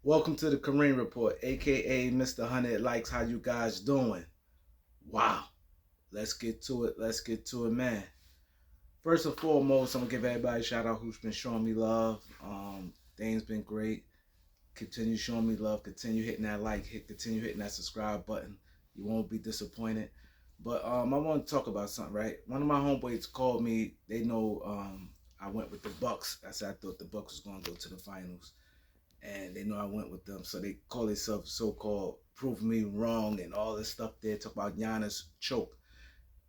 Welcome to the Kareem Report, aka Mr. 100 Likes. How you guys doing? Wow. Let's get to it. Let's get to it, man. First and foremost, I'm gonna give everybody a shout out who's been showing me love. Things been great. Continue showing me love. Continue hitting that continue hitting that subscribe button. You won't be disappointed. But I want to talk about something, right? One of my homeboys called me. They know I went with the Bucks. I said I thought the Bucks was gonna go to the finals, and they know I went with them. So they call themselves so-called prove me wrong and all this stuff there. Talk about Giannis choke.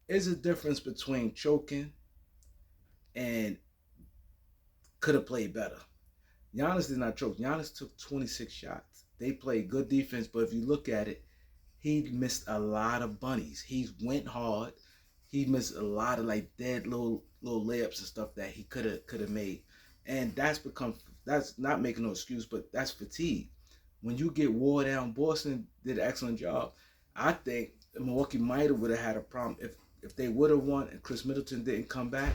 There's a difference between choking and could have played better. Giannis did not choke. Giannis took 26 shots. They played good defense, but if you look at it, he missed a lot of bunnies. He went hard. He missed a lot of like dead little layups and stuff that he could have made, and that's not making no excuse, but that's fatigue. When you get wore down, Boston did an excellent job. I think Milwaukee might have would have had a problem if they would have won and Chris Middleton didn't come back.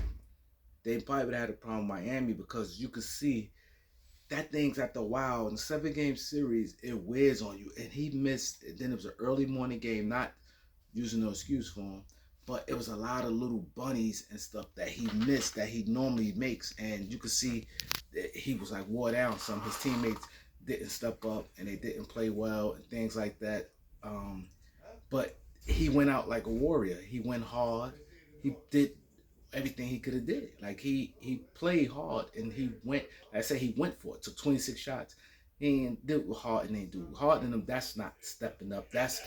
They probably would have had a problem with Miami because you could see that thing's at the wow in a 7 game series, it wears on you. And he missed. And then it was an early morning game, not using no excuse for him, but it was a lot of little bunnies and stuff that he missed that he normally makes. And you could see that he was like wore down. Some of his teammates didn't step up and they didn't play well and things like that. But he went out like a warrior. He went hard. He did everything he could have did. Like he played hard and he went. Like I said, he went for it. Took 26 shots. He ain't did what Harden ain't do. Harden them, that's not stepping up. That's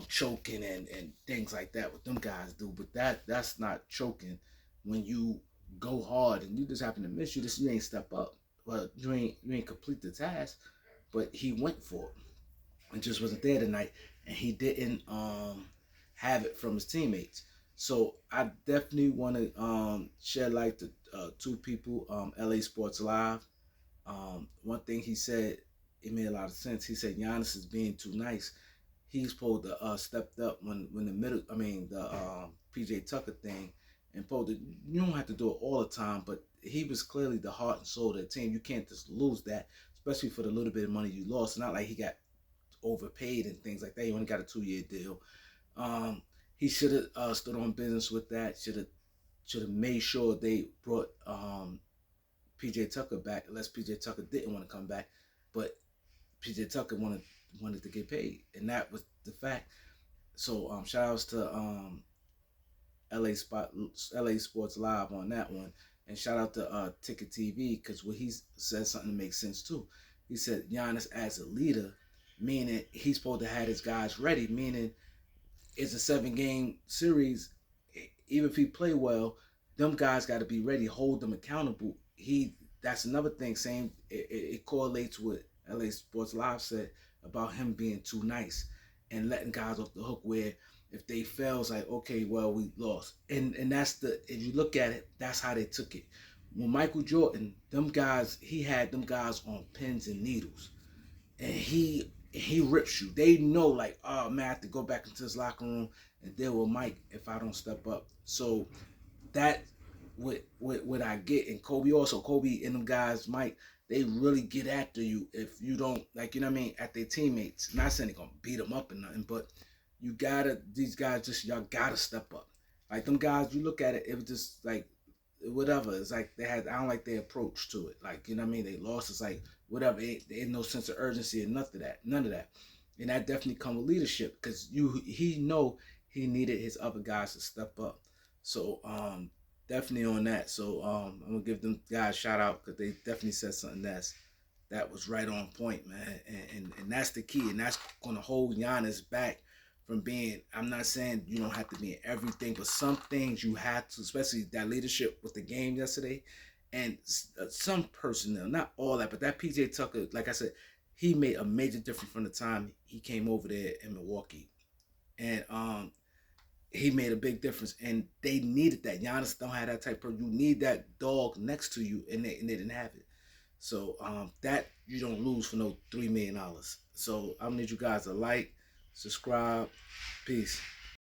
choking and things like that. What them guys do, but that's not choking. When you go hard and you just happen to miss, you ain't step up. Well, you ain't complete the task. But he went for it and just wasn't there tonight, and he didn't have it from his teammates. So I definitely want to shed light to two people. LA Sports Live. One thing he said, it made a lot of sense. He said Giannis is being too nice. He's supposed to stepped up when the middle. I mean the PJ Tucker thing, and supposed to, you don't have to do it all the time, but he was clearly the heart and soul of the team. You can't just lose that, especially for the little bit of money you lost. It's not like he got overpaid and things like that. He only got a 2 year deal. He should have stood on business with that. Should have made sure they brought PJ Tucker back, unless PJ Tucker didn't want to come back, but PJ Tucker wanted to get paid, and that was the fact. So shout outs to LA Sports Live on that one, and shout out to Ticket TV, because what he said something that makes sense too. He said Giannis as a leader, meaning he's supposed to have his guys ready, meaning it's a 7 game series. Even if he play well, them guys got to be ready. Hold them accountable. That's another thing. Saying it correlates with LA Sports Live said about him being too nice and letting guys off the hook. Where if they fail, it's like, okay, well, we lost. And that's if you look at it, that's how they took it. When Michael Jordan, he had them guys on pins and needles, and he rips you. They know, like, oh man, I have to go back into his locker room and deal with Mike if I don't step up. So that what I get. And Kobe and them guys, Mike, they really get after you if you don't, like, you know what I mean, at their teammates. Not saying they're gonna beat them up or nothing, but these guys y'all gotta step up. Like them guys, you look at it, it was just like whatever. It's like I don't like their approach to it. Like, you know what I mean? They lost. It's like whatever. There ain't no sense of urgency and none of that. And that definitely come with leadership, because he know he needed his other guys to step up. So definitely on that. So I'm gonna give them guys a shout out, because they definitely said something that was right on point, man. And that's the key, and that's gonna hold Giannis back from being. I'm not saying you don't have to be in everything, but some things you have to, especially that leadership with the game yesterday, and some personnel, not all that, but that PJ Tucker, like I said, he made a major difference from the time he came over there in Milwaukee, and he made a big difference, and they needed that. Giannis don't have that type of. You need that dog next to you, and they didn't have it. So that you don't lose for no $3 million. So I need you guys to like, subscribe, peace.